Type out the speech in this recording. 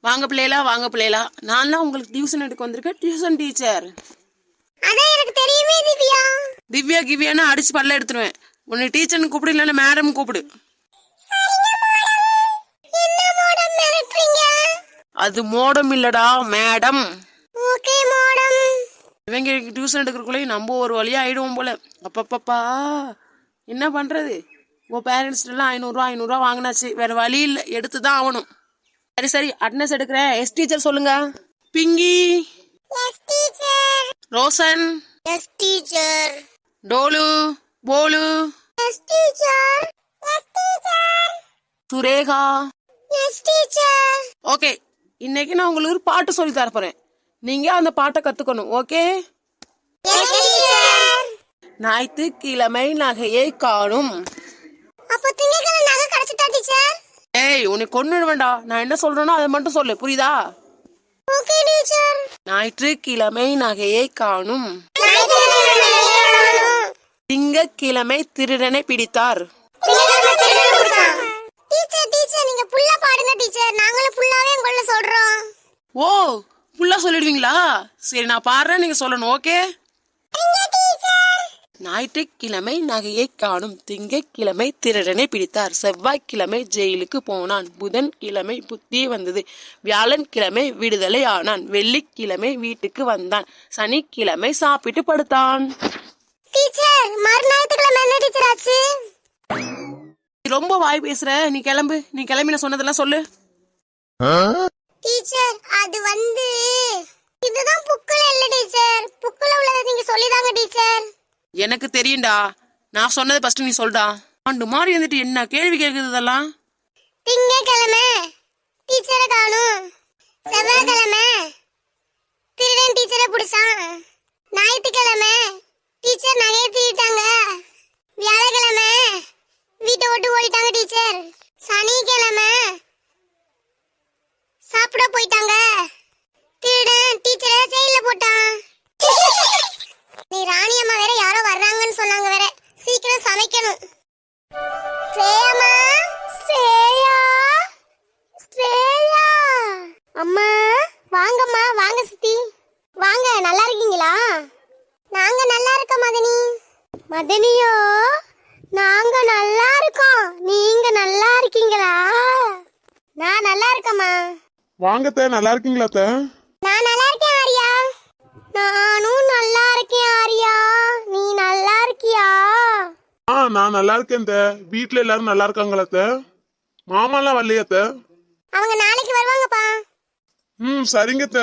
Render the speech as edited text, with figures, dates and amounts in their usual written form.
வாங்க பிள்ளைகளா, வாங்க பிள்ளைகளா. நான் தான் உங்களுக்கு டியூஷன் எடுக்க வந்திருக்கேன். Tuition teacher. அதான் எனக்கு தெரியுமே திவ்யா. திவ்யா கிவ்யான்னு அடிச்சு பல்ல எடுத்துருவேன். உன்னை டீச்சர்னு கூப்பிடு, இல்லைன்னா மேடம் கூப்பிடு. என்ன மேடம் மிரட்டுறீங்க? அது மோடம் இல்லடா, மேடம். Okay madam. இவங்க டியூஷன் எடுக்கிறக்குள்ளேயும் நம்ம ஒரு வழியா ஆயிடுவோம் போல. அப்பப்பப்பா என்ன பண்றது? உன் பேரண்ட்ஸ்லாம் 500 வாங்கினாச்சு. வேற வழி இல்லை, எடுத்துதான் ஆகணும். சரி சரி, அட்டனன்ஸ் எடுக்கிறேன். எஸ் டீச்சர் சொல்லுங்க. Pinky. Yes teacher. Roshan. Yes teacher. Dholu. Bholu. Yes teacher. Yes teacher. Surekha. Yes teacher. Okay, இன்னைக்கு நான் உங்களுக்கு ஒரு பாட்டு சொல்லி தர போறேன். நீங்க அந்த பாட்டை கத்துக்கணும். ஓகே? Yes teacher. ஞாயிற்றுக்கிழமை நகையை காணும். அப்ப திங்கக்கிழமை நகை கிடைச்சிட்டா டீச்சர்? ஏய், உன்னை கொண்டு வேண்டாம். நான் என்ன சொல்றேனோ அதை மட்டும் சொல்லு, புரியுதா? Okay teacher. ஞாயிற்றுக்கிழமை நகையை காணும். திங்கட்கிழமை திருடனை பிடித்தார். டீச்சர் டீச்சர் நீங்க புல்லா பாடுங்க டீச்சர். நாங்களும் புல்லாவே உங்கள சொல்றோம். ஓ, ஃபுல்லா சொல்லிடுவீங்களா? சரி, நான் பாடுறேன், நீங்க சொல்லணும். ஓகே? ஞாயிற்றுக்கிழமை நகையை காணும். திங்கட்கிழமை திருடனை பிடித்தார். செவ்வாய்க்கிழமை ஜெயிலுக்கு போனான். புதன்கிழமை புத்தி வந்தது. வியாழன்கிழமை விடுதலை ஆனான். வெள்ளிக்கிழமை வீட்டுக்கு வந்தான். சனிக்கிழமை சாப்பிட்டு படுத்தான். டீச்சர் மறுநாளுக்குள்ள என்ன டீச்சர் ஆச்சு? ரொம்ப வாய் பேசுற. நீ கிளம்பு. நீ கிளம்பி நான் சொன்னதெல்லாம் சொல்லு. டீச்சர் அது இதுதான் புக்குல இல்ல டீச்சர். புக்குல உள்ளதை நீங்க சொல்லிதாங்க டீச்சர். எனக்கு தெரியும்டா. நான் சொன்னதை ஃபர்ஸ்ட் நீ சொல்டா. ஆண்டு மாதிரி வந்துட்டு என்ன கேள்வி கேட்குது இதெல்லாம்? திங்கக்கிழமை டீச்சரை காணும். செவ்வாய்க்கிழமை திருடன் டீச்சரை பிடிச்சான். ஞாயிற்றுக்கிழமை டீச்சர் நகையை திருட்டாங்க. வியாழக்கிழமை வீட்டை விட்டு ஓடிட்டாங்க டீச்சர். சனிக்கிழமை சாப்பிட போயிட்டாங்க. திருடன் டீச்சரை ஜெயில போட்டான். நீ ராணி அம்மா வேற யாரோ வர்றாங்கன்னு சொன்னாங்க வேற. சீக்கிரம் சமைக்கணும். ஸ்ரேயாமா, ஸ்ரேயா, ஸ்ரேயா. அம்மா வாங்கம்மா, வாங்க சித்தி வாங்க. நல்லா இருக்கீங்களா? நாங்க நல்லா இருக்கோம் மதனி. மதனியோ, நாங்க நல்லா இருக்கோம். நீங்க நல்லா இருக்கீங்களா? நான் நல்லா இருக்கேம்மா. வாங்கத்த, நல்லா இருக்கீங்களா அத்த? நான் நல்லா இருக்கேன் ஆரியா. நானும் நல்லா இருக்கேன் ஆரியா. நீ நல்லா இருக்கியா? நான் நல்லா இருக்கேன் அத்த. வீட்ல எல்லாரும் நல்லா இருக்காங்களா அத்த? மாமாலாம் வரலையா அத்த? அவங்க நாளைக்கு வருவாங்கப்பா. சரிங்க அத்த.